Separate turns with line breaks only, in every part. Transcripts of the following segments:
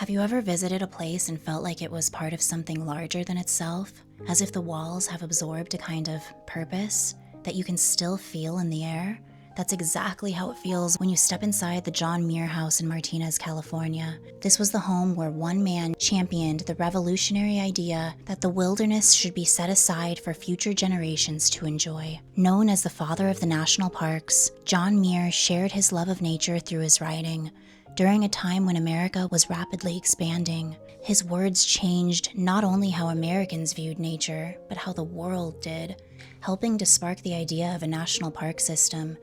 Have you ever visited a place and felt like it was part of something larger than itself? As if the walls have absorbed a kind of purpose that you can still feel in the air? That's exactly how it feels when you step inside the John Muir House in Martinez, California. This was the home where one man championed the revolutionary idea that the wilderness should be set aside for future generations to enjoy. Known as the father of the national parks, John Muir shared his love of nature through his writing. During a time when America was rapidly expanding, his words changed not only how Americans viewed nature, but how the world did, helping to spark the idea of a national park system.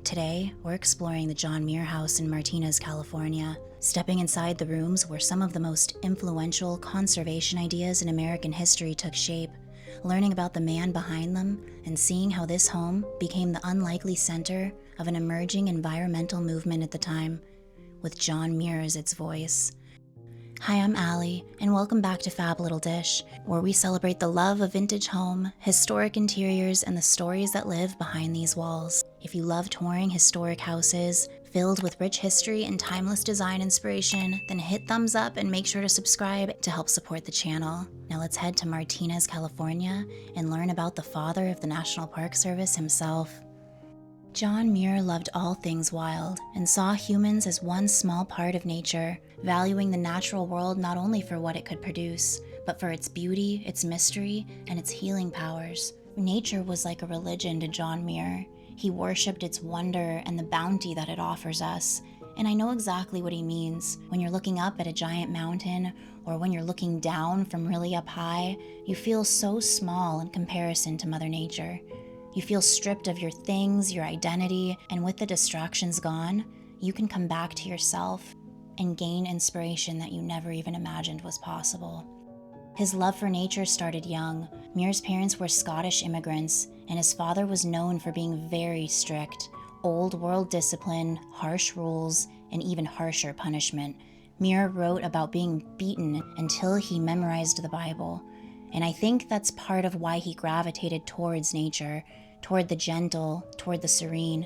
Today, we're exploring the John Muir House in Martinez, California, stepping inside the rooms where some of the most influential conservation ideas in American history took shape, learning about the man behind them, and seeing how this home became the unlikely center of an emerging environmental movement at the time, with John Muir as its voice. Hi, I'm Allie, and welcome back to Fab Little Dish, where we celebrate the love of vintage home, historic interiors, and the stories that live behind these walls. If you love touring historic houses filled with rich history and timeless design inspiration, then hit thumbs up and make sure to subscribe to help support the channel. Now let's head to Martinez, California, and learn about the father of the National Park Service himself. John Muir loved all things wild and saw humans as one small part of nature, valuing the natural world not only for what it could produce, but for its beauty, its mystery, and its healing powers. Nature was like a religion to John Muir. He worshipped its wonder and the bounty that it offers us. And I know exactly what he means. When you're looking up at a giant mountain, or when you're looking down from really up high, you feel so small in comparison to Mother Nature. You feel stripped of your things, your identity, and with the distractions gone, you can come back to yourself and gain inspiration that you never even imagined was possible. His love for nature started young. Muir's parents were Scottish immigrants, and his father was known for being very strict. Old world discipline, harsh rules, and even harsher punishment. Muir wrote about being beaten until he memorized the Bible. And I think that's part of why he gravitated towards nature, toward the gentle, toward the serene.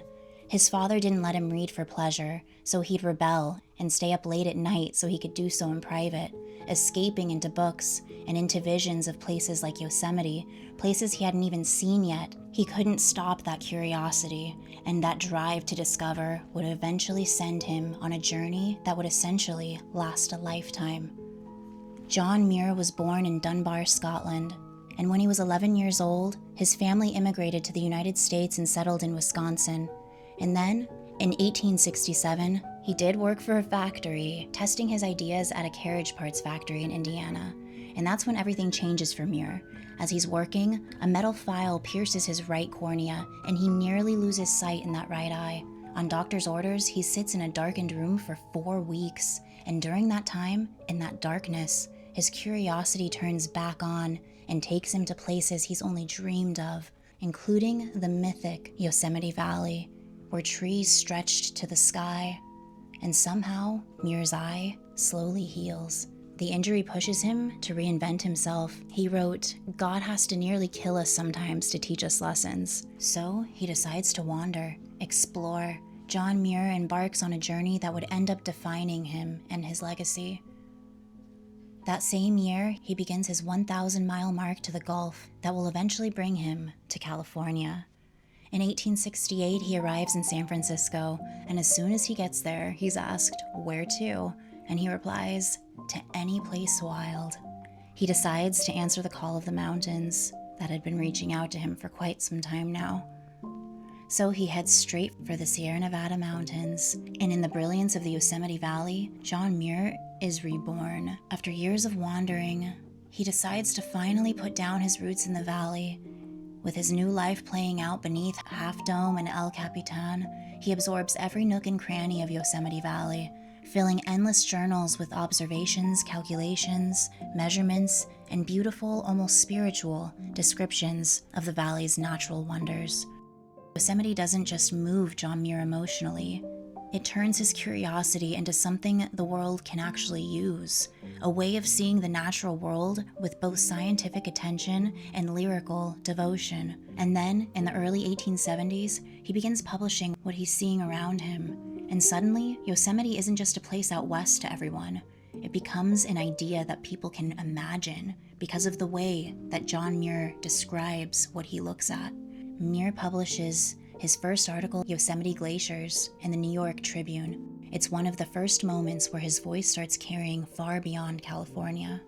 His father didn't let him read for pleasure, so he'd rebel and stay up late at night so he could do so in private, escaping into books and into visions of places like Yosemite, places he hadn't even seen yet. He couldn't stop that curiosity, and that drive to discover would eventually send him on a journey that would essentially last a lifetime. John Muir was born in Dunbar, Scotland, and when he was 11 years old, his family immigrated to the United States and settled in Wisconsin. And then, in 1867, he did work for a factory, testing his ideas at a carriage parts factory in Indiana. And that's when everything changes for Muir. As he's working, a metal file pierces his right cornea, and he nearly loses sight in that right eye. On doctor's orders, he sits in a darkened room for 4 weeks, and during that time, in that darkness, his curiosity turns back on and takes him to places he's only dreamed of, including the mythic Yosemite Valley, where trees stretched to the sky. And somehow, Muir's eye slowly heals. The injury pushes him to reinvent himself. He wrote, "God has to nearly kill us sometimes to teach us lessons." So he decides to wander, explore. John Muir embarks on a journey that would end up defining him and his legacy. That same year, he begins his 1,000-mile mark to the Gulf that will eventually bring him to California. In 1868, he arrives in San Francisco, and as soon as he gets there, he's asked, "Where to?" And he replies, "To any place wild." He decides to answer the call of the mountains that had been reaching out to him for quite some time now. So he heads straight for the Sierra Nevada mountains, and in the brilliance of the Yosemite Valley, John Muir is reborn. After years of wandering, he decides to finally put down his roots in the valley. With his new life playing out beneath Half Dome and El Capitan, he absorbs every nook and cranny of Yosemite Valley, filling endless journals with observations, calculations, measurements, and beautiful, almost spiritual descriptions of the valley's natural wonders. Yosemite doesn't just move John Muir emotionally. It turns his curiosity into something the world can actually use, a way of seeing the natural world with both scientific attention and lyrical devotion. And then, in the early 1870s, he begins publishing what he's seeing around him. And suddenly, Yosemite isn't just a place out west to everyone. It becomes an idea that people can imagine because of the way that John Muir describes what he looks at. Muir publishes his first article, Yosemite Glaciers, in the New York Tribune. It's one of the first moments where his voice starts carrying far beyond California.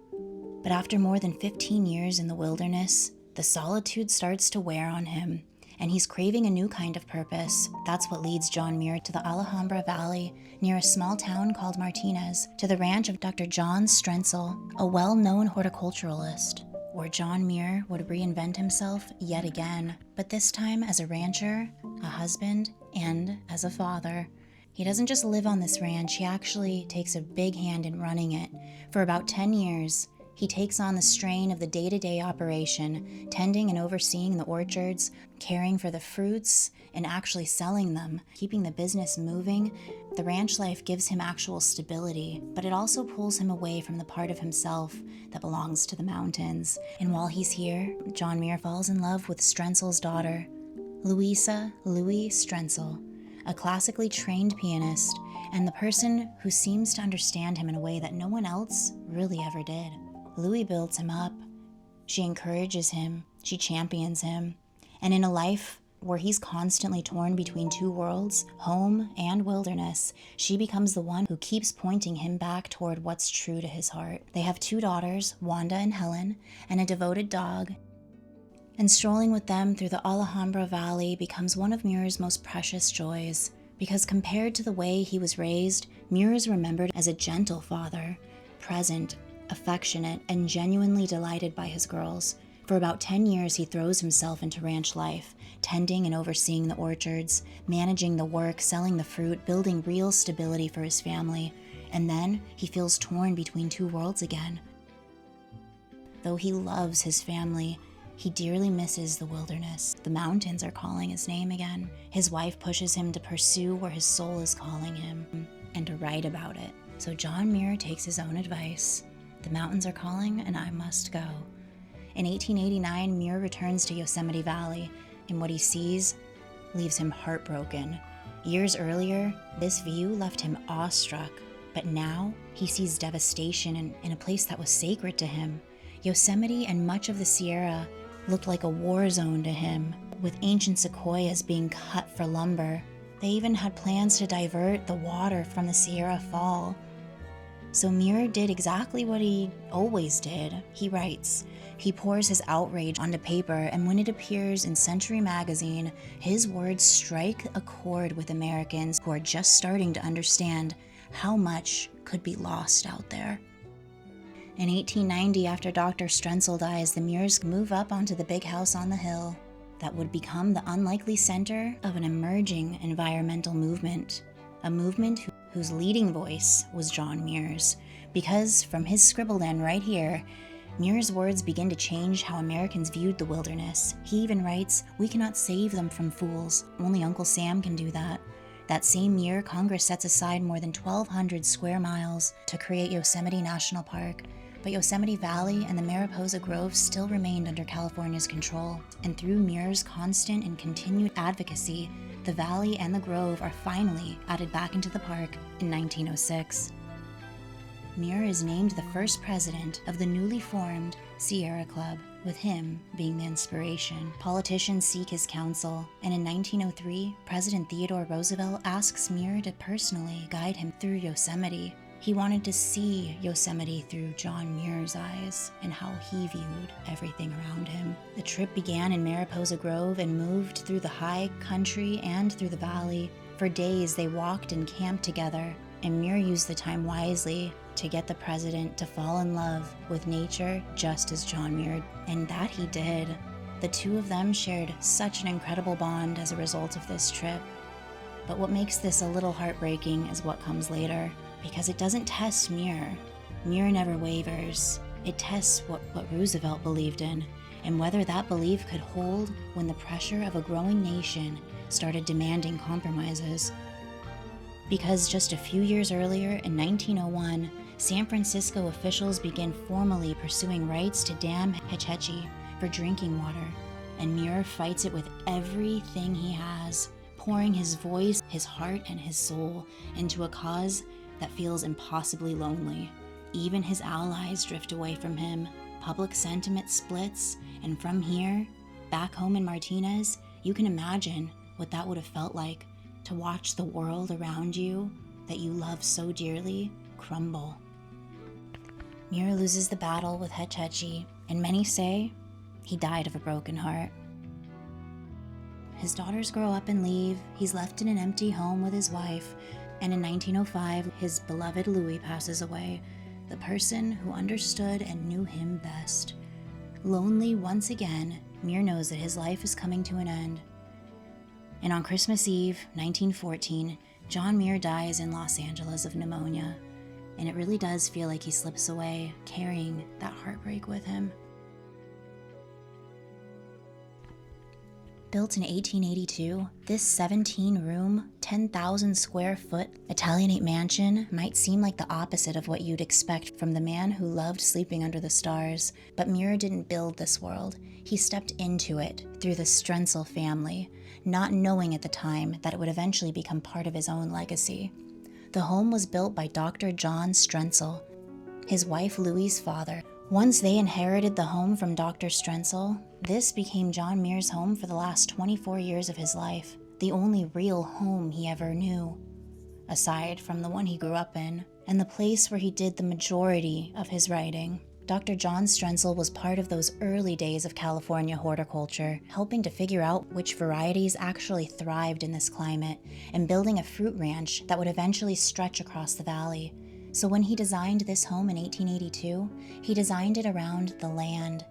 But after more than 15 years in the wilderness, the solitude starts to wear on him, and he's craving a new kind of purpose. That's what leads John Muir to the Alhambra Valley, near a small town called Martinez, to the ranch of Dr. John Strentzel, a well-known horticulturalist, where John Muir would reinvent himself yet again, but this time as a rancher, a husband, and as a father. He doesn't just live on this ranch, he actually takes a big hand in running it. For about 10 years, he takes on the strain of the day-to-day operation, tending and overseeing the orchards, caring for the fruits, and actually selling them, keeping the business moving. The ranch life gives him actual stability, but it also pulls him away from the part of himself that belongs to the mountains. And while he's here, John Muir falls in love with Strentzel's daughter, Louis Strentzel, a classically trained pianist, and the person who seems to understand him in a way that no one else really ever did. Louis builds him up, she encourages him, she champions him, and in a life where he's constantly torn between two worlds, home and wilderness, she becomes the one who keeps pointing him back toward what's true to his heart. They have 2 daughters, Wanda and Helen, and a devoted dog, and strolling with them through the Alhambra Valley becomes one of Muir's most precious joys, because compared to the way he was raised, Muir is remembered as a gentle father, present, affectionate, and genuinely delighted by his girls. For about 10 years, he throws himself into ranch life, tending and overseeing the orchards, managing the work, selling the fruit, building real stability for his family. And then he feels torn between 2 worlds again. Though he loves his family, he dearly misses the wilderness. The mountains are calling his name again. His wife pushes him to pursue where his soul is calling him, and to write about it. So John Muir takes his own advice. The mountains are calling, and I must go. In 1889, Muir returns to Yosemite Valley, and what he sees leaves him heartbroken. Years earlier, this view left him awestruck, but now he sees devastation in a place that was sacred to him. Yosemite and much of the Sierra looked like a war zone to him, with ancient sequoias being cut for lumber. They even had plans to divert the water from the Sierra Fall. So Muir did exactly what he always did. He writes. He pours his outrage onto paper, and when it appears in Century magazine, his words strike a chord with Americans who are just starting to understand how much could be lost out there. In 1890, after Dr. Strentzel dies, the Muirs move up onto the big house on the hill that would become the unlikely center of an emerging environmental movement, a movement whose leading voice was John Muir's, because from his Scribble den right here, Muir's words begin to change how Americans viewed the wilderness. He even writes, "We cannot save them from fools. Only Uncle Sam can do that." That same year, Congress sets aside more than 1,200 square miles to create Yosemite National Park, but Yosemite Valley and the Mariposa Grove still remained under California's control, and through Muir's constant and continued advocacy, the valley and the grove are finally added back into the park in 1906. Muir is named the first president of the newly formed Sierra Club, with him being the inspiration. Politicians seek his counsel, and in 1903, President Theodore Roosevelt asks Muir to personally guide him through Yosemite. He wanted to see Yosemite through John Muir's eyes and how he viewed everything around him. The trip began in Mariposa Grove and moved through the high country and through the valley. For days, they walked and camped together, and Muir used the time wisely to get the president to fall in love with nature just as John Muir, and that he did. The 2 of them shared such an incredible bond as a result of this trip. But what makes this a little heartbreaking is what comes later, because it doesn't test Muir. Muir never wavers. It tests what Roosevelt believed in, and whether that belief could hold when the pressure of a growing nation started demanding compromises. Because just a few years earlier, in 1901, San Francisco officials begin formally pursuing rights to Dam Hetch Hetchy for drinking water, and Muir fights it with everything he has, pouring his voice, his heart, and his soul into a cause that feels impossibly lonely. Even his allies drift away from him. Public sentiment splits, and from here, back home in Martinez, you can imagine what that would have felt like to watch the world around you that you love so dearly crumble. Muir loses the battle with Hetchechi, and many say he died of a broken heart. His daughters grow up and leave. He's left in an empty home with his wife, and in 1905, his beloved Louis passes away, the person who understood and knew him best. Lonely once again, Muir knows that his life is coming to an end. And on Christmas Eve, 1914, John Muir dies in Los Angeles of pneumonia, and it really does feel like he slips away, carrying that heartbreak with him. Built in 1882, this 17-room, 10,000 square foot Italianate mansion might seem like the opposite of what you'd expect from the man who loved sleeping under the stars. But Muir didn't build this world. He stepped into it through the Strentzel family, not knowing at the time that it would eventually become part of his own legacy. The home was built by Dr. John Strentzel, his wife Louie's father. Once they inherited the home from Dr. Strentzel, this became John Muir's home for the last 24 years of his life, the only real home he ever knew, aside from the one he grew up in, and the place where he did the majority of his writing. Dr. John Strentzel was part of those early days of California horticulture, helping to figure out which varieties actually thrived in this climate, and building a fruit ranch that would eventually stretch across the valley. So when he designed this home in 1882, he designed it around the land.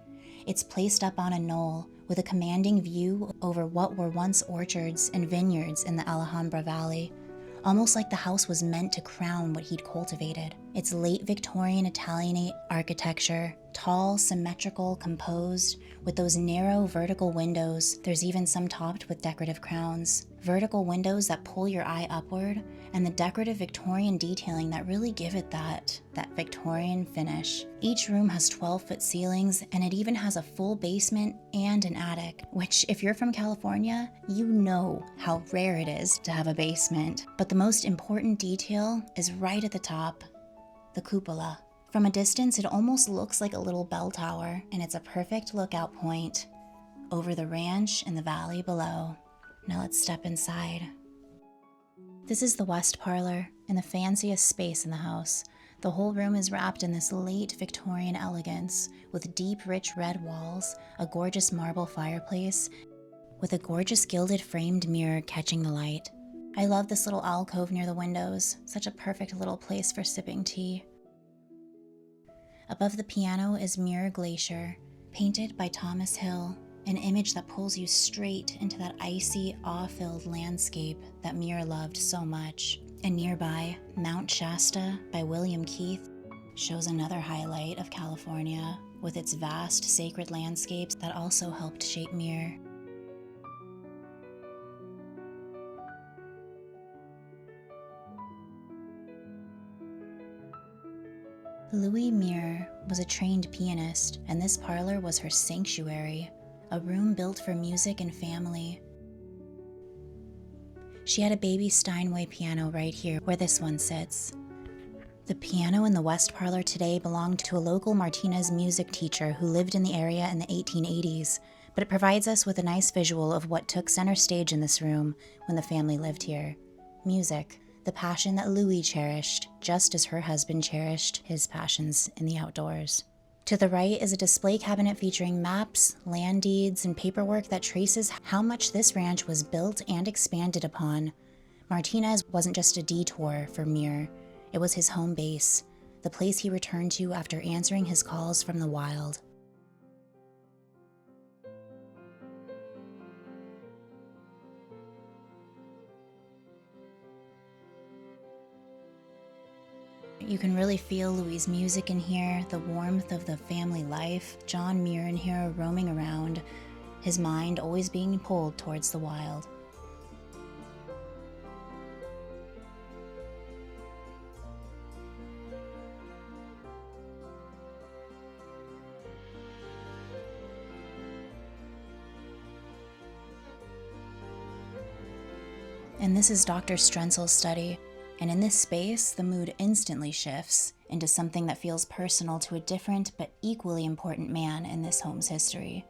It's placed up on a knoll with a commanding view over what were once orchards and vineyards in the Alhambra Valley, almost like the house was meant to crown what he'd cultivated. It's late Victorian Italianate architecture, tall, symmetrical, composed, with those narrow vertical windows. There's even some topped with decorative crowns. Vertical windows that pull your eye upward, and the decorative Victorian detailing that really give it that Victorian finish. Each room has 12-foot ceilings, and it even has a full basement and an attic, which if you're from California, you know how rare it is to have a basement. But the most important detail is right at the top, the cupola. From a distance, it almost looks like a little bell tower, and it's a perfect lookout point over the ranch and the valley below. Now let's step inside. This is the west parlor, and the fanciest space in the house. The whole room is wrapped in this late Victorian elegance, with deep, rich red walls, a gorgeous marble fireplace, with a gorgeous gilded framed mirror catching the light. I love this little alcove near the windows, such a perfect little place for sipping tea. Above the piano is Muir Glacier, painted by Thomas Hill, an image that pulls you straight into that icy, awe-filled landscape that Muir loved so much. And nearby, Mount Shasta by William Keith shows another highlight of California, with its vast sacred landscapes that also helped shape Muir. Louis Muir was a trained pianist, and this parlor was her sanctuary, a room built for music and family. She had a baby Steinway piano right here where this one sits. The piano in the west parlor today belonged to a local Martinez music teacher who lived in the area in the 1880s, but it provides us with a nice visual of what took center stage in this room when the family lived here. Music, the passion that Louis cherished, just as her husband cherished his passions in the outdoors. To the right is a display cabinet featuring maps, land deeds, and paperwork that traces how much this ranch was built and expanded upon. Martinez wasn't just a detour for Muir, it was his home base, the place he returned to after answering his calls from the wild. You can really feel Louis' music in here, the warmth of the family life, John Muir in here roaming around, his mind always being pulled towards the wild. And this is Dr. Strentzel's study. And in this space, the mood instantly shifts into something that feels personal to a different but equally important man in this home's history.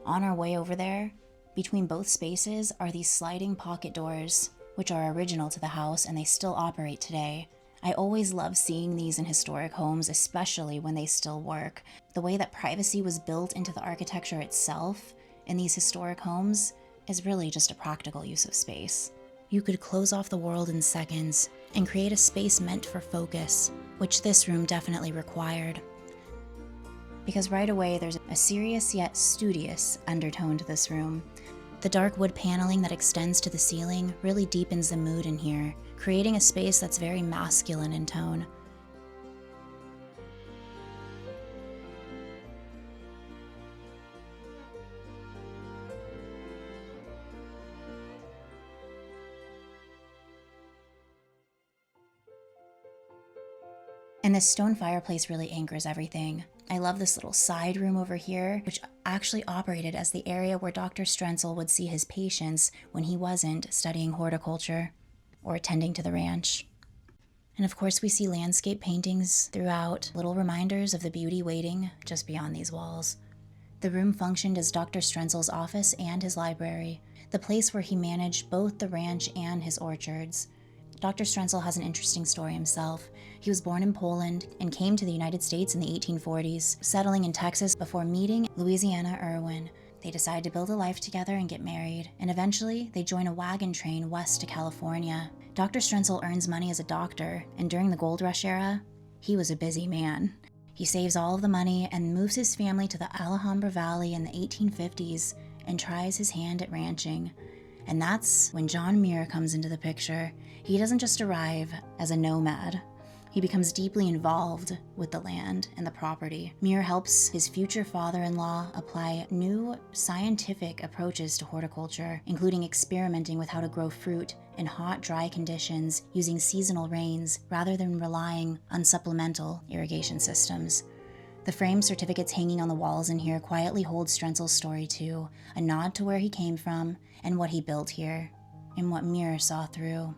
On our way over there, between both spaces are these sliding pocket doors, which are original to the house and they still operate today. I always love seeing these in historic homes, especially when they still work. The way that privacy was built into the architecture itself in these historic homes is really just a practical use of space. You could close off the world in seconds and create a space meant for focus, which this room definitely required. Because right away there's a serious yet studious undertone to this room. The dark wood paneling that extends to the ceiling really deepens the mood in here, creating a space that's very masculine in tone. And this stone fireplace really anchors everything. I love this little side room over here, which actually operated as the area where Dr. Strentzel would see his patients when he wasn't studying horticulture or attending to the ranch. And of course, we see landscape paintings throughout, little reminders of the beauty waiting just beyond these walls. The room functioned as Dr. Strentzel's office and his library, the place where he managed both the ranch and his orchards. Dr. Strentzel has an interesting story himself. He was born in Poland and came to the United States in the 1840s, settling in Texas before meeting Louisiana Irwin. They decide to build a life together and get married, and eventually they join a wagon train west to California. Dr. Strentzel earns money as a doctor, and during the gold rush era, he was a busy man. He saves all of the money and moves his family to the Alhambra Valley in the 1850s and tries his hand at ranching. And that's when John Muir comes into the picture. He doesn't just arrive as a nomad. He becomes deeply involved with the land and the property. Muir helps his future father-in-law apply new scientific approaches to horticulture, including experimenting with how to grow fruit in hot, dry conditions using seasonal rains rather than relying on supplemental irrigation systems. The framed certificates hanging on the walls in here quietly hold Strentzel's story too, a nod to where he came from and what he built here, and what Muir saw through.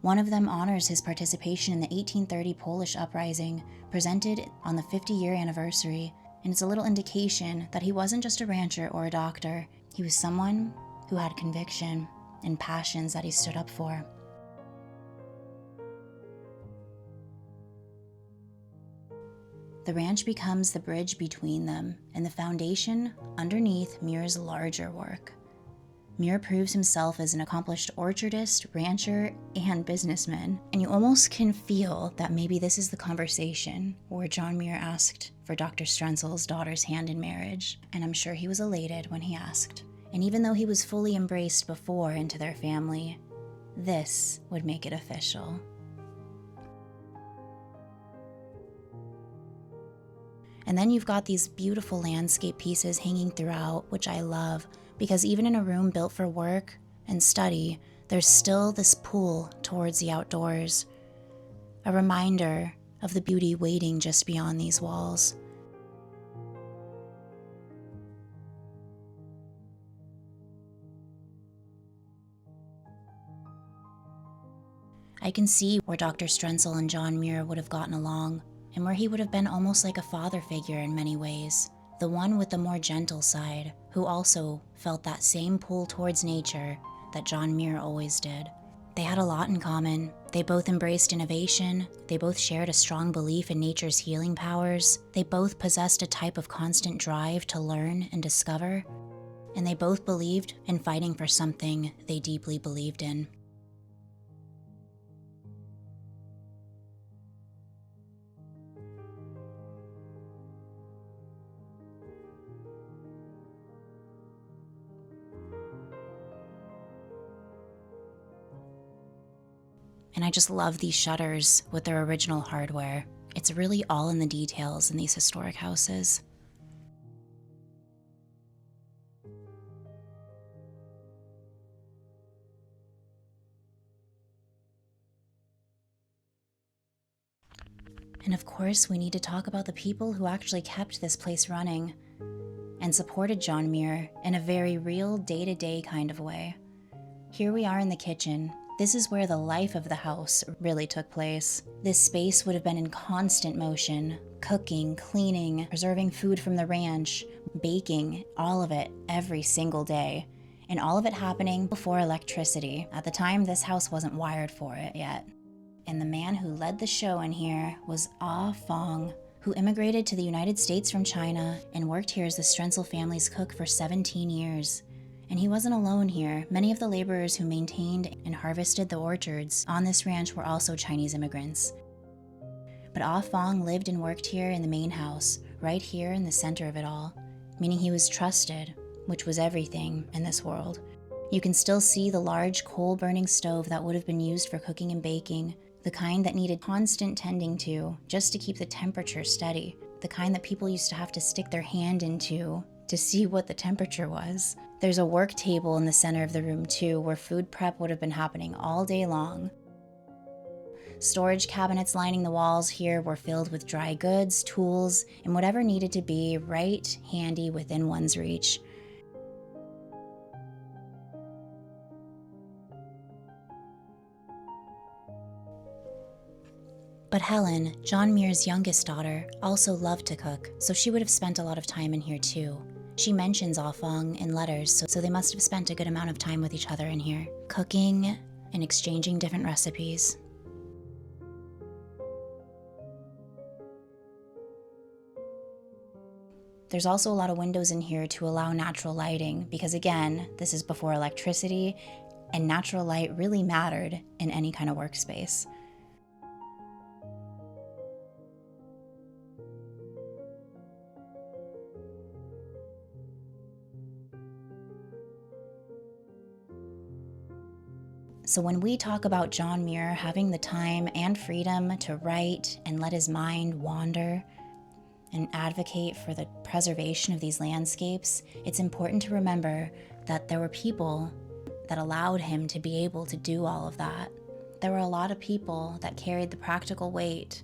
One of them honors his participation in the 1830 Polish uprising, presented on the 50-year anniversary, and it's a little indication that he wasn't just a rancher or a doctor. He was someone who had conviction and passions that he stood up for. The ranch becomes the bridge between them and the foundation underneath Muir's larger work. Muir proves himself as an accomplished orchardist, rancher, and businessman, and you almost can feel that maybe this is the conversation where John Muir asked for Dr. Strentzel's daughter's hand in marriage, and I'm sure he was elated when he asked. And even though he was fully embraced before into their family, this would make it official. And then you've got these beautiful landscape pieces hanging throughout, which I love, because even in a room built for work and study, there's still this pull towards the outdoors, a reminder of the beauty waiting just beyond these walls. I can see where Dr. Strentzel and John Muir would have gotten along, and where he would have been almost like a father figure in many ways, the one with the more gentle side, who also felt that same pull towards nature that John Muir always did. They had a lot in common. They both embraced innovation, they both shared a strong belief in nature's healing powers, they both possessed a type of constant drive to learn and discover, and they both believed in fighting for something they deeply believed in. And I just love these shutters with their original hardware. It's really all in the details in these historic houses. And of course, we need to talk about the people who actually kept this place running and supported John Muir in a very real day-to-day kind of way. Here we are in the kitchen. This is where the life of the house really took place. This space would have been in constant motion, cooking, cleaning, preserving food from the ranch, baking, all of it every single day. And all of it happening before electricity. At the time, this house wasn't wired for it yet. And the man who led the show in here was Ah Fong, who immigrated to the United States from China and worked here as the Strentzel family's cook for 17 years. And he wasn't alone here. Many of the laborers who maintained and harvested the orchards on this ranch were also Chinese immigrants. But Ah Fong lived and worked here in the main house, right here in the center of it all, meaning he was trusted, which was everything in this world. You can still see the large coal-burning stove that would have been used for cooking and baking, the kind that needed constant tending to just to keep the temperature steady, the kind that people used to have to stick their hand into to see what the temperature was. There's a work table in the center of the room too, where food prep would have been happening all day long. Storage cabinets lining the walls here were filled with dry goods, tools, and whatever needed to be right handy within one's reach. But Helen, John Muir's youngest daughter, also loved to cook, so she would have spent a lot of time in here too. She mentions Ah Fong in letters, so they must have spent a good amount of time with each other in here, cooking and exchanging different recipes. There's also a lot of windows in here to allow natural lighting, because again, this is before electricity, and natural light really mattered in any kind of workspace. So when we talk about John Muir having the time and freedom to write and let his mind wander and advocate for the preservation of these landscapes, it's important to remember that there were people that allowed him to be able to do all of that. There were a lot of people that carried the practical weight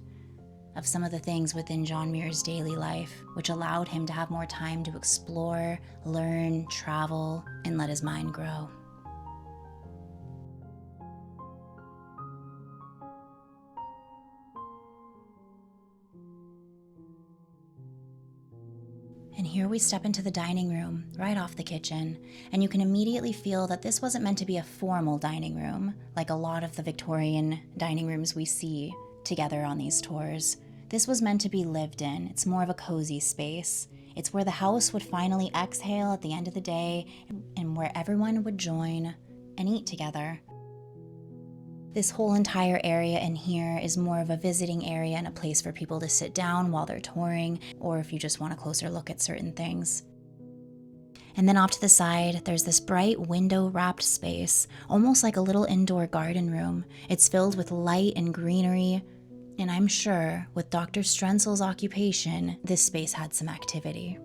of some of the things within John Muir's daily life, which allowed him to have more time to explore, learn, travel, and let his mind grow. And here we step into the dining room, right off the kitchen, and you can immediately feel that this wasn't meant to be a formal dining room, like a lot of the Victorian dining rooms we see together on these tours. This was meant to be lived in. It's more of a cozy space. It's where the house would finally exhale at the end of the day, and where everyone would join and eat together. This whole entire area in here is more of a visiting area and a place for people to sit down while they're touring, or if you just want a closer look at certain things. And then off to the side, there's this bright window-wrapped space, almost like a little indoor garden room. It's filled with light and greenery, and I'm sure with Dr. Strentzel's occupation, this space had some activity.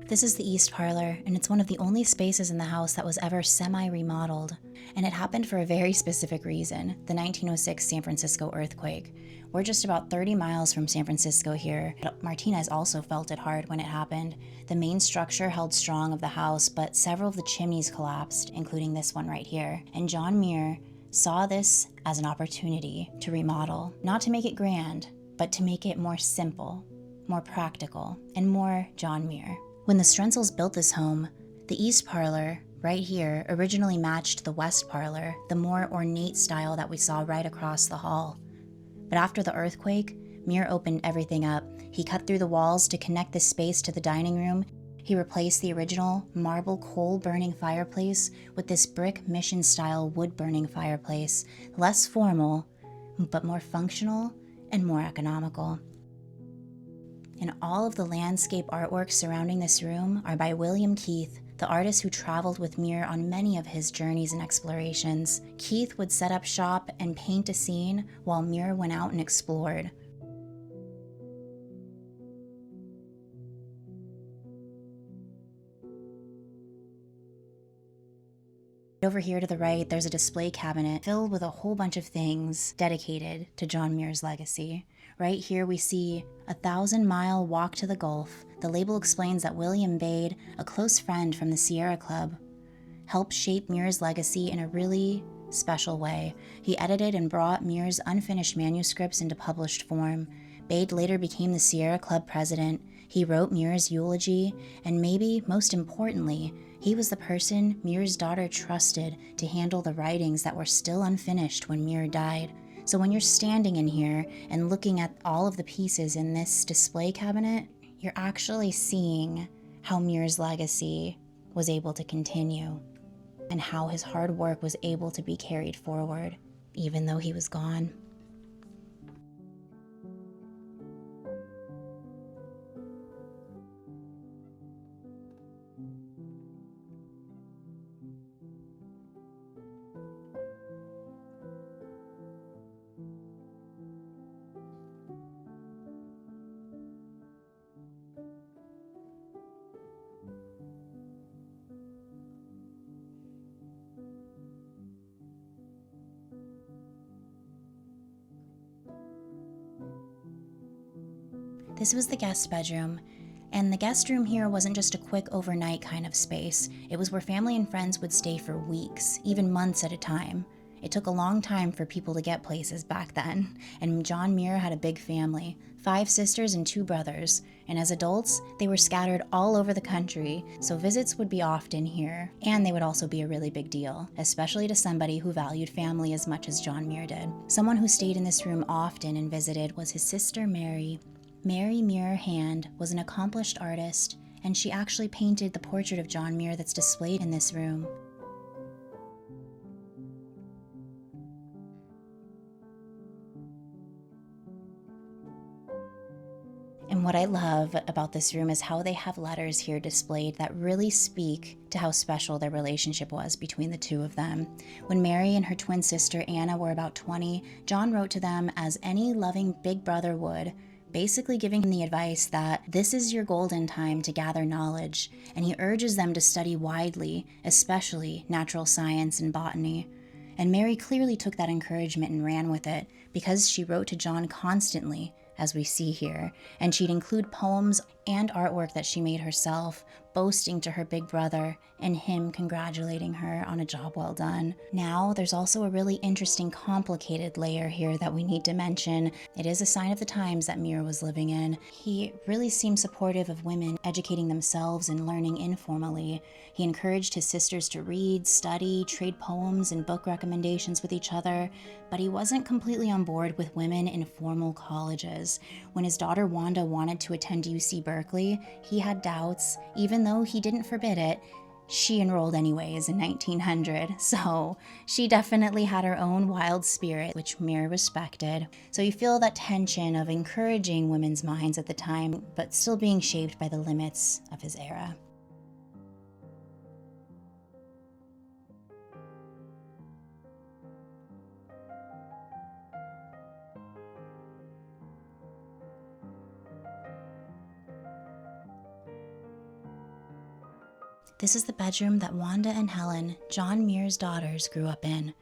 This is the East Parlor, and it's one of the only spaces in the house that was ever semi-remodeled. And it happened for a very specific reason, the 1906 San Francisco earthquake. We're just about 30 miles from San Francisco here. Martinez also felt it hard when it happened. The main structure held strong of the house, but several of the chimneys collapsed, including this one right here. And John Muir saw this as an opportunity to remodel, not to make it grand, but to make it more simple, more practical, and more John Muir. When the Strenzels built this home, the East Parlor, right here, originally matched the West Parlor, the more ornate style that we saw right across the hall. But after the earthquake, Muir opened everything up. He cut through the walls to connect the space to the dining room. He replaced the original marble coal-burning fireplace with this brick mission-style wood-burning fireplace, less formal, but more functional and more economical. And all of the landscape artwork surrounding this room are by William Keith, the artist who traveled with Muir on many of his journeys and explorations. Keith would set up shop and paint a scene while Muir went out and explored. over here to the right, there's a display cabinet filled with a whole bunch of things dedicated to John Muir's legacy. Right here we see a 1,000-mile walk to the Gulf. The label explains that William Bade, a close friend from the Sierra Club, helped shape Muir's legacy in a really special way. He edited and brought Muir's unfinished manuscripts into published form. Bade later became the Sierra Club president. He wrote Muir's eulogy, and maybe most importantly, he was the person Muir's daughter trusted to handle the writings that were still unfinished when Muir died. So when you're standing in here and looking at all of the pieces in this display cabinet, you're actually seeing how Muir's legacy was able to continue and how his hard work was able to be carried forward, even though he was gone. This was the guest bedroom, and the guest room here wasn't just a quick overnight kind of space. It was where family and friends would stay for weeks, even months at a time. It took a long time for people to get places back then, and John Muir had a big family, 5 sisters and 2 brothers, and as adults, they were scattered all over the country, so visits would be often here, and they would also be a really big deal, especially to somebody who valued family as much as John Muir did. Someone who stayed in this room often and visited was his sister Mary. Mary Muir Hand was an accomplished artist, and she actually painted the portrait of John Muir that's displayed in this room. And what I love about this room is how they have letters here displayed that really speak to how special their relationship was between the two of them. When Mary and her twin sister Anna were about 20, John wrote to them as any loving big brother would, basically giving them the advice that this is your golden time to gather knowledge, and he urges them to study widely, especially natural science and botany. And Mary clearly took that encouragement and ran with it, because she wrote to John constantly, as we see here, and she'd include poems and artwork that she made herself, boasting to her big brother and him congratulating her on a job well done. Now, there's also a really interesting, complicated layer here that we need to mention. It is a sign of the times that Muir was living in. He really seemed supportive of women educating themselves and learning informally. He encouraged his sisters to read, study, trade poems and book recommendations with each other, but he wasn't completely on board with women in formal colleges. When his daughter Wanda wanted to attend UC Berkeley, he had doubts. Even though he didn't forbid it, she enrolled anyways in 1900, so she definitely had her own wild spirit, which Muir respected. So you feel that tension of encouraging women's minds at the time, but still being shaped by the limits of his era. This is the bedroom that Wanda and Helen, John Muir's daughters, grew up in.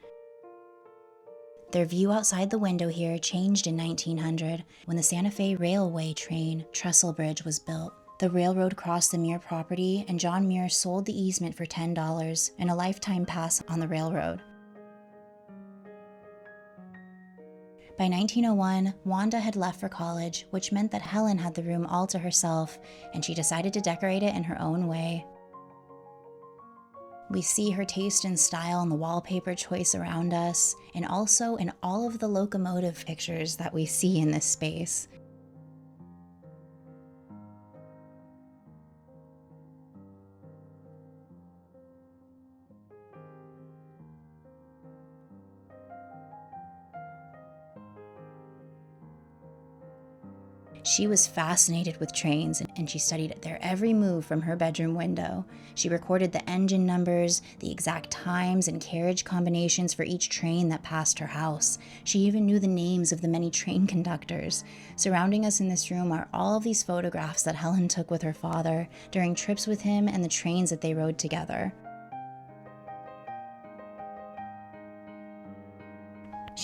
Their view outside the window here changed in 1900 when the Santa Fe Railway train trestle bridge was built. The railroad crossed the Muir property, and John Muir sold the easement for $10 and a lifetime pass on the railroad. By 1901, Wanda had left for college, which meant that Helen had the room all to herself, and she decided to decorate it in her own way. We see her taste and style in the wallpaper choice around us, and also in all of the locomotive pictures that we see in this space. She was fascinated with trains, and she studied their every move from her bedroom window. She recorded the engine numbers, the exact times and carriage combinations for each train that passed her house. She even knew the names of the many train conductors. Surrounding us in this room are all of these photographs that Helen took with her father during trips with him and the trains that they rode together.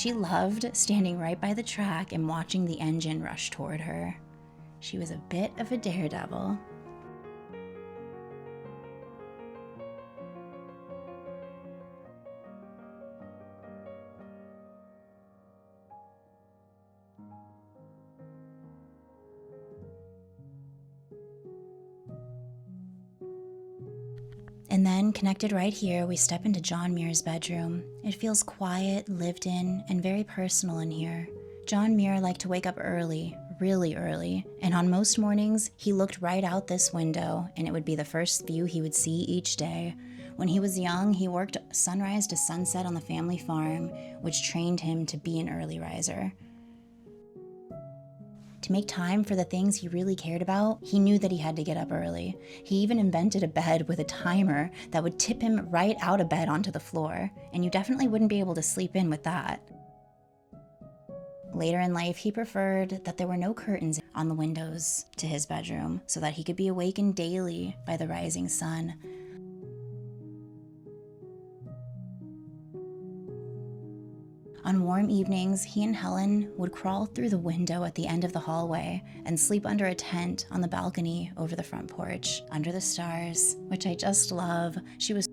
She loved standing right by the track and watching the engine rush toward her. She was a bit of a daredevil. And then, connected right here, we step into John Muir's bedroom. It feels quiet, lived in, and very personal in here. John Muir liked to wake up early, really early, and on most mornings, he looked right out this window, and it would be the first view he would see each day. When he was young, he worked sunrise to sunset on the family farm, which trained him to be an early riser. To make time for the things he really cared about, he knew that he had to get up early. He even invented a bed with a timer that would tip him right out of bed onto the floor, and you definitely wouldn't be able to sleep in with that. Later in life, he preferred that there were no curtains on the windows to his bedroom so that he could be awakened daily by the rising sun. On warm evenings, he and Helen would crawl through the window at the end of the hallway and sleep under a tent on the balcony over the front porch, under the stars, which I just love. She was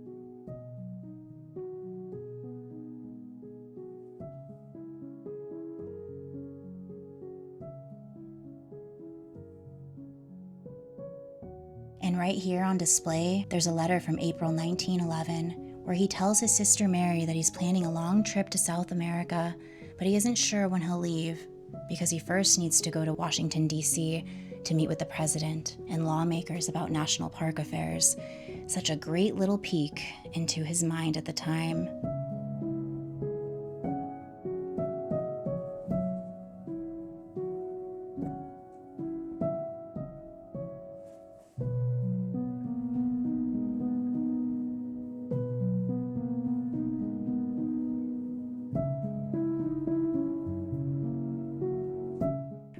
And right here on display, there's a letter from April 1911, where he tells his sister Mary that he's planning a long trip to South America, but he isn't sure when he'll leave because he first needs to go to Washington, D.C. to meet with the president and lawmakers about national park affairs. Such a great little peek into his mind at the time.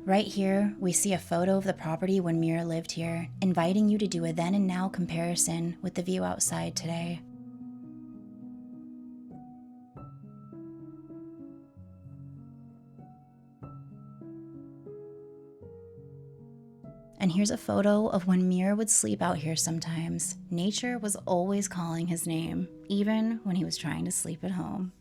Right here, we see a photo of the property when Muir lived here, inviting you to do a then and now comparison with the view outside today. And here's a photo of when Muir would sleep out here sometimes. Nature was always calling his name, even when he was trying to sleep at home.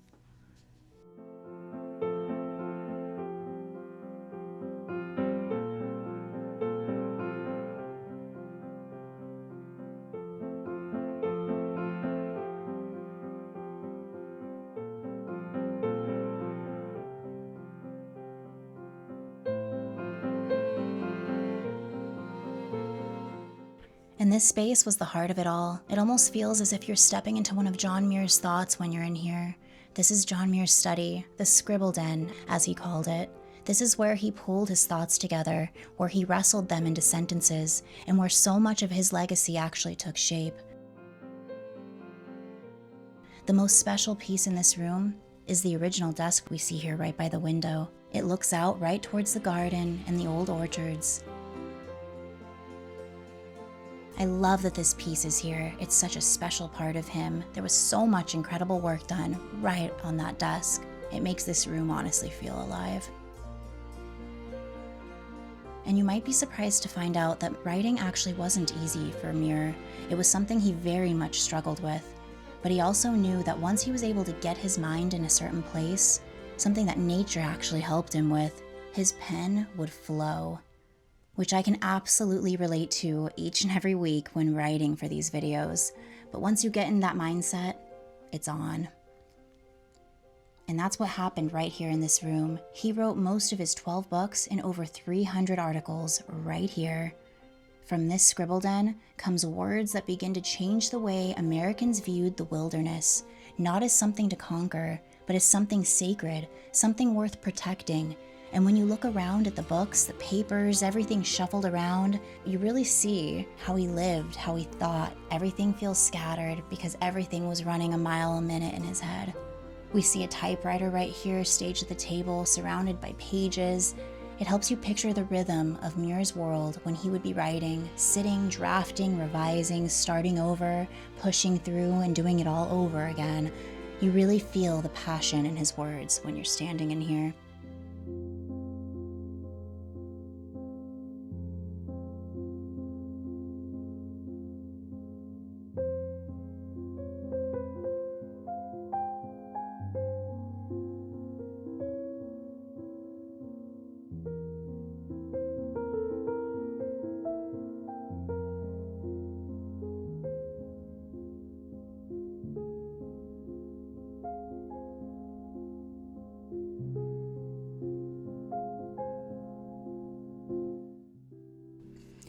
And this space was the heart of it all. It almost feels as if you're stepping into one of John Muir's thoughts when you're in here. This is John Muir's study, the Scribble Den, as he called it. This is where he pulled his thoughts together, where he wrestled them into sentences, and where so much of his legacy actually took shape. The most special piece in this room is the original desk we see here right by the window. It looks out right towards the garden and the old orchards. I love that this piece is here. It's such a special part of him. There was so much incredible work done right on that desk. It makes this room honestly feel alive. And you might be surprised to find out that writing actually wasn't easy for Muir. It was something he very much struggled with. But he also knew that once he was able to get his mind in a certain place, something that nature actually helped him with, his pen would flow. Which I can absolutely relate to each and every week when writing for these videos. But once you get in that mindset, it's on. And that's what happened right here in this room. He wrote most of his 12 books and over 300 articles right here. From this Scribble Den comes words that begin to change the way Americans viewed the wilderness, not as something to conquer, but as something sacred, something worth protecting. And when you look around at the books, the papers, everything shuffled around, you really see how he lived, how he thought. Everything feels scattered because everything was running a mile a minute in his head. We see a typewriter right here staged at the table, surrounded by pages. It helps you picture the rhythm of Muir's world when he would be writing, sitting, drafting, revising, starting over, pushing through, and doing it all over again. You really feel the passion in his words when you're standing in here.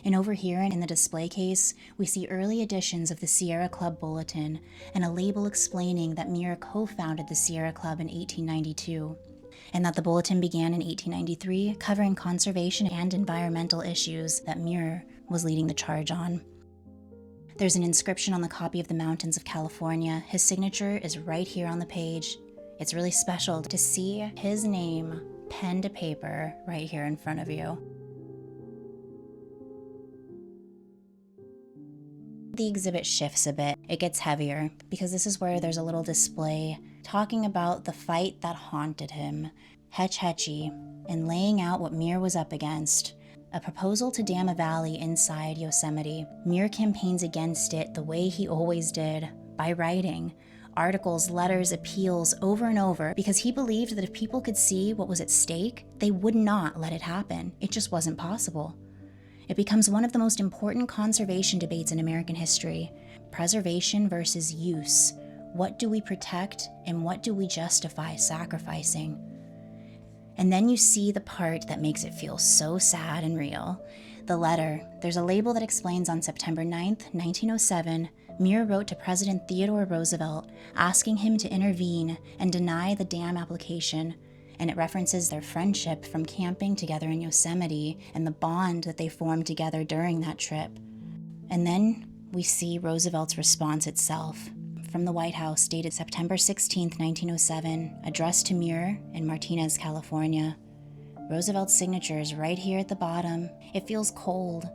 And over here in the display case, we see early editions of the Sierra Club Bulletin and a label explaining that Muir co-founded the Sierra Club in 1892, and that the bulletin began in 1893, covering conservation and environmental issues that Muir was leading the charge on. There's an inscription on the copy of the Mountains of California. His signature is right here on the page. It's really special to see his name pen to paper right here in front of you. The exhibit shifts a bit. It gets heavier because this is where there's a little display talking about the fight that haunted him, Hetch Hetchy, and laying out what Muir was up against. A proposal to dam a valley inside Yosemite. Muir campaigns against it the way he always did, by writing articles, letters, appeals over and over, because he believed that if people could see what was at stake, they would not let it happen. It just wasn't possible. It becomes one of the most important conservation debates in American history. Preservation versus use. What do we protect and what do we justify sacrificing? And then you see the part that makes it feel so sad and real. The letter. There's a label that explains on September 9th, 1907, Muir wrote to President Theodore Roosevelt asking him to intervene and deny the dam application. And it references their friendship from camping together in Yosemite and the bond that they formed together during that trip. And then we see Roosevelt's response itself from the White House, dated September 16, 1907, addressed to Muir in Martinez, California. Roosevelt's signature is right here at the bottom. It feels cold.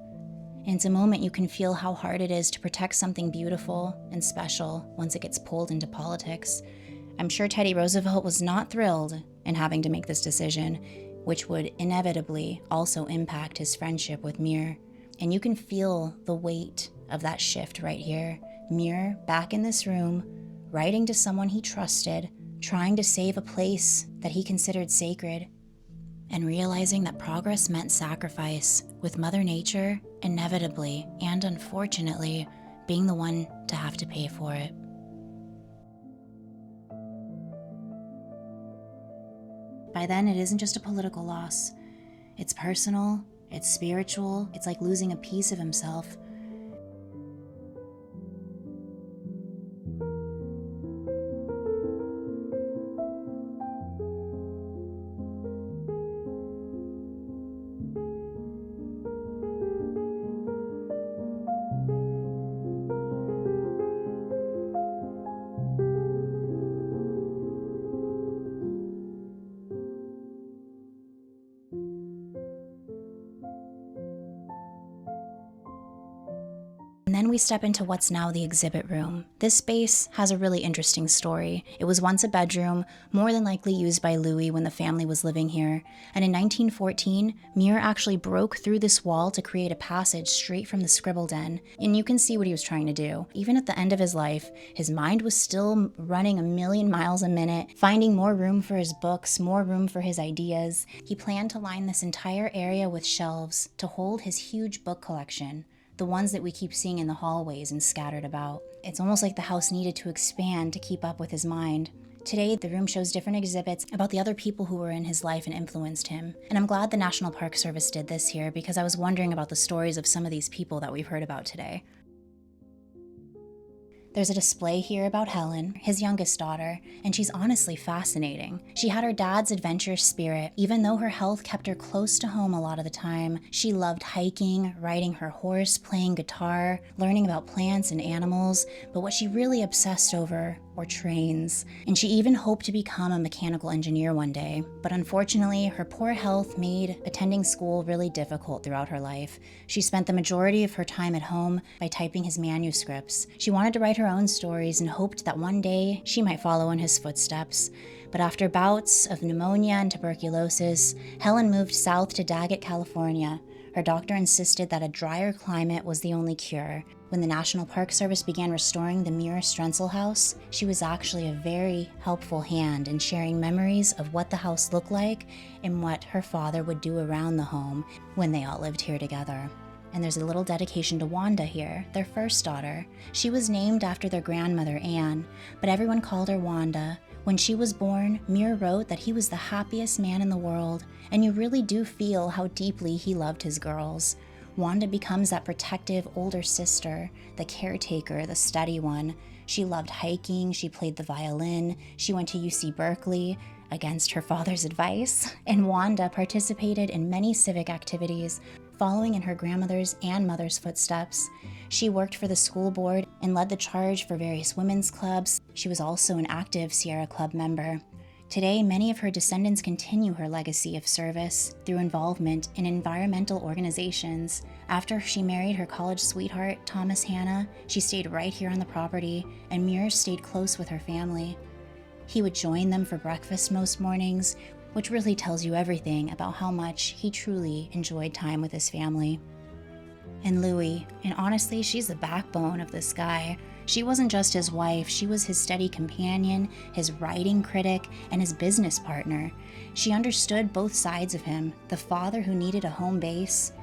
And it's a moment you can feel how hard it is to protect something beautiful and special once it gets pulled into politics. I'm sure Teddy Roosevelt was not thrilled in having to make this decision, which would inevitably also impact his friendship with Muir. And you can feel the weight of that shift right here. Muir back in this room, writing to someone he trusted, trying to save a place that he considered sacred, and realizing that progress meant sacrifice, with Mother Nature inevitably and unfortunately being the one to have to pay for it. By then, it isn't just a political loss. It's personal, it's spiritual, it's like losing a piece of himself. And then we step into what's now the exhibit room. This space has a really interesting story. It was once a bedroom, more than likely used by Louis when the family was living here. And in 1914, Muir actually broke through this wall to create a passage straight from the Scribble den. And you can see what he was trying to do. Even at the end of his life, his mind was still running 1,000,000 miles a minute, finding more room for his books, more room for his ideas. He planned to line this entire area with shelves to hold his huge book collection. The ones that we keep seeing in the hallways and scattered about. It's almost like the house needed to expand to keep up with his mind. Today, the room shows different exhibits about the other people who were in his life and influenced him. And I'm glad the National Park Service did this here because I was wondering about the stories of some of these people that we've heard about today. There's a display here about Helen, his youngest daughter, and she's honestly fascinating. She had her dad's adventurous spirit. Even though her health kept her close to home a lot of the time, she loved hiking, riding her horse, playing guitar, learning about plants and animals, but what she really obsessed over or trains, and she even hoped to become a mechanical engineer one day. But unfortunately, her poor health made attending school really difficult throughout her life. She spent the majority of her time at home by typing his manuscripts. She wanted to write her own stories and hoped that one day she might follow in his footsteps. But after bouts of pneumonia and tuberculosis, Helen moved south to Daggett, California. Her doctor insisted that a drier climate was the only cure. When the National Park Service began restoring the Muir Strentzel house, she was actually a very helpful hand in sharing memories of what the house looked like and what her father would do around the home when they all lived here together. And there's a little dedication to Wanda here, their first daughter. She was named after their grandmother, Anne, but everyone called her Wanda. When she was born, Muir wrote that he was the happiest man in the world, and you really do feel how deeply he loved his girls. Wanda becomes that protective older sister, the caretaker, the steady one. She loved hiking, she played the violin, she went to UC Berkeley, against her father's advice, and Wanda participated in many civic activities, following in her grandmother's and mother's footsteps. She worked for the school board and led the charge for various women's clubs. She was also an active Sierra Club member. Today, many of her descendants continue her legacy of service through involvement in environmental organizations. After she married her college sweetheart, Thomas Hanna, she stayed right here on the property, and Muir stayed close with her family. He would join them for breakfast most mornings, which really tells you everything about how much he truly enjoyed time with his family. And Louie, and honestly, she's the backbone of this guy. She wasn't just his wife, she was his steady companion, his writing critic, and his business partner. She understood both sides of him, the father who needed a home base,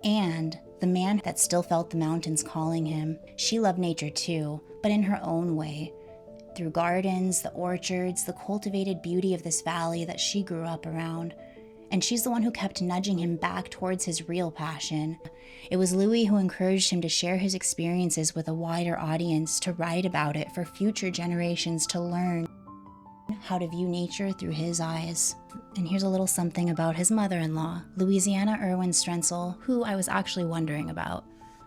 and the man that still felt the mountains calling him. She loved nature too, but in her own way. Through gardens, the orchards, the cultivated beauty of this valley that she grew up around. And she's the one who kept nudging him back towards his real passion. It was Louis who encouraged him to share his experiences with a wider audience, to write about it for future generations to learn how to view nature through his eyes. And here's a little something about his mother-in-law, Louisiana Irwin Strentzel, who I was actually wondering about.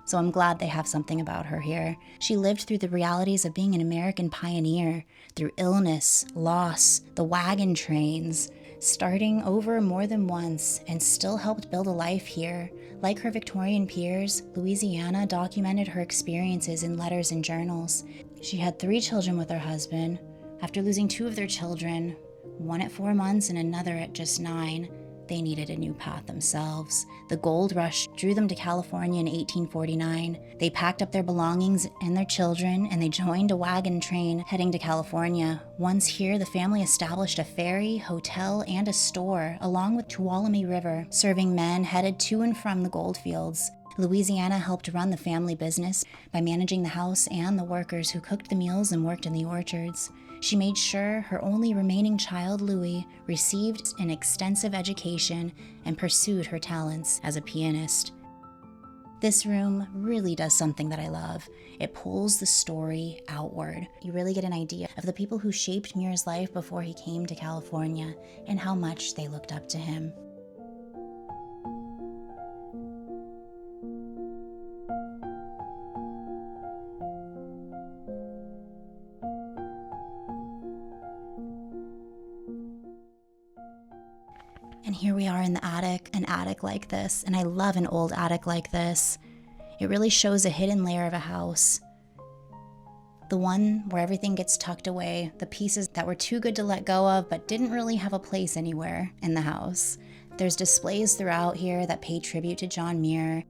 So I'm glad they have something about her here. She lived through the realities of being an American pioneer, through illness, loss, the wagon trains, starting over more than once, and still helped build a life here. Like her Victorian peers, Louisiana documented her experiences in letters and journals. She had 3 children with her husband. After losing 2 of their children, one at 4 months and another at just 9, they needed a new path themselves. The gold rush drew them to California in 1849. They packed up their belongings and their children, and they joined a wagon train heading to California. Once here, the family established a ferry, hotel, and a store, along with Tuolumne River, serving men headed to and from the gold fields. Louisiana helped run the family business by managing the house and the workers who cooked the meals and worked in the orchards. She made sure her only remaining child, Louis, received an extensive education and pursued her talents as a pianist. This room really does something that I love. It pulls the story outward. You really get an idea of the people who shaped Muir's life before he came to California and how much they looked up to him. And here we are in the attic, an attic like this, and I love an old attic like this. It really shows a hidden layer of a house. The one where everything gets tucked away, the pieces that were too good to let go of but didn't really have a place anywhere in the house. There's displays throughout here that pay tribute to John Muir.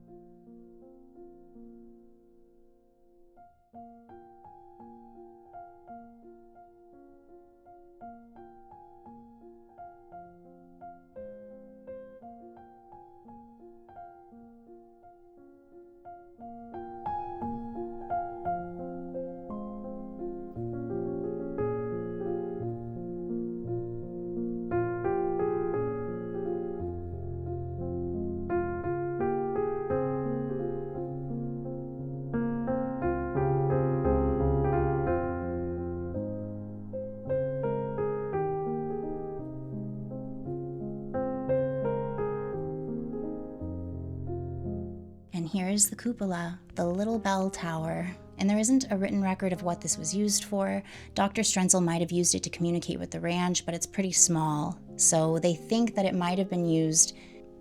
And here's the cupola, the little bell tower. and there isn't a written record of what this was used for. Dr. Strentzel might have used it to communicate with the ranch, but it's pretty small, so they think that it might have been used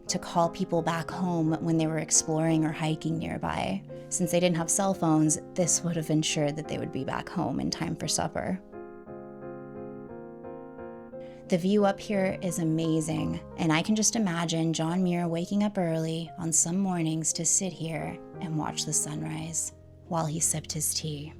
to call people back home when they were exploring or hiking nearby. Since they didn't have cell phones, this would have ensured that they would be back home in time for supper. The view up here is amazing, and I can just imagine John Muir waking up early on some mornings to sit here and watch the sunrise while he sipped his tea.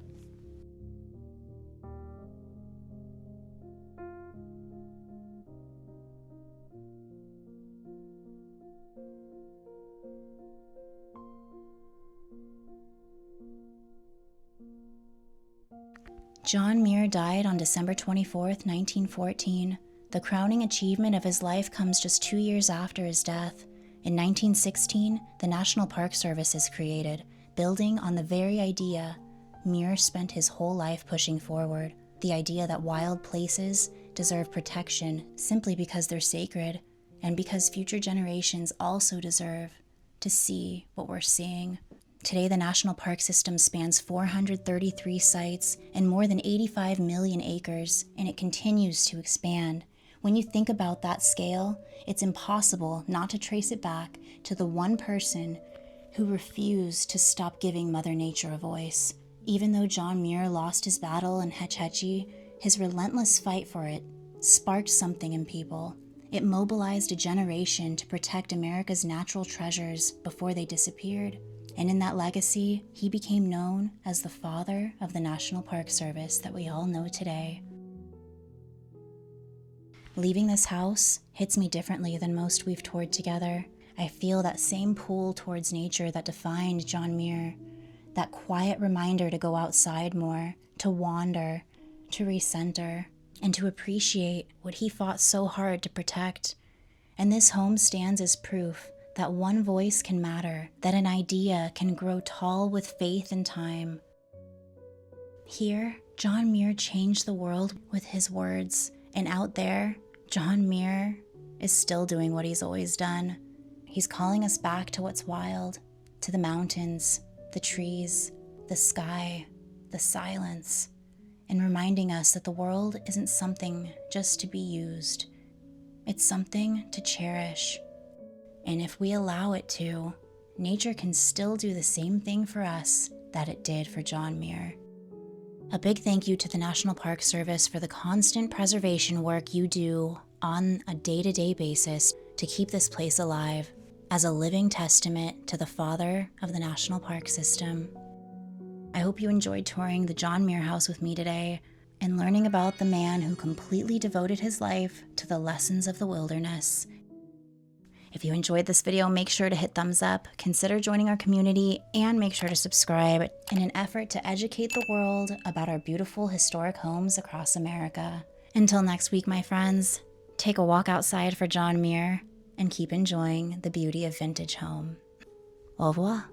John Muir died on December 24th, 1914. The crowning achievement of his life comes just 2 years after his death. In 1916, the National Park Service is created, building on the very idea Muir spent his whole life pushing forward, the idea that wild places deserve protection simply because they're sacred, and because future generations also deserve to see what we're seeing. Today, the National Park System spans 433 sites and more than 85 million acres, and it continues to expand. When you think about that scale, it's impossible not to trace it back to the one person who refused to stop giving Mother Nature a voice. Even though John Muir lost his battle in Hetch Hetchy, his relentless fight for it sparked something in people. It mobilized a generation to protect America's natural treasures before they disappeared. And in that legacy, he became known as the father of the National Park Service that we all know today. Leaving this house hits me differently than most we've toured together. I feel that same pull towards nature that defined John Muir, that quiet reminder to go outside more, to wander, to recenter, and to appreciate what he fought so hard to protect. And this home stands as proof that one voice can matter, that an idea can grow tall with faith and time. Here, John Muir changed the world with his words, and out there, John Muir is still doing what he's always done. He's calling us back to what's wild, to the mountains, the trees, the sky, the silence, and reminding us that the world isn't something just to be used. It's something to cherish. And if we allow it to, nature can still do the same thing for us that it did for John Muir. A big thank you to the National Park Service for the constant preservation work you do on a day-to-day basis to keep this place alive as a living testament to the father of the National Park System. I hope you enjoyed touring the John Muir House with me today and learning about the man who completely devoted his life to the lessons of the wilderness. If you enjoyed this video, make sure to hit thumbs up, consider joining our community, and make sure to subscribe in an effort to educate the world about our beautiful historic homes across America. Until next week, my friends, take a walk outside for John Muir and keep enjoying the beauty of vintage home. Au revoir.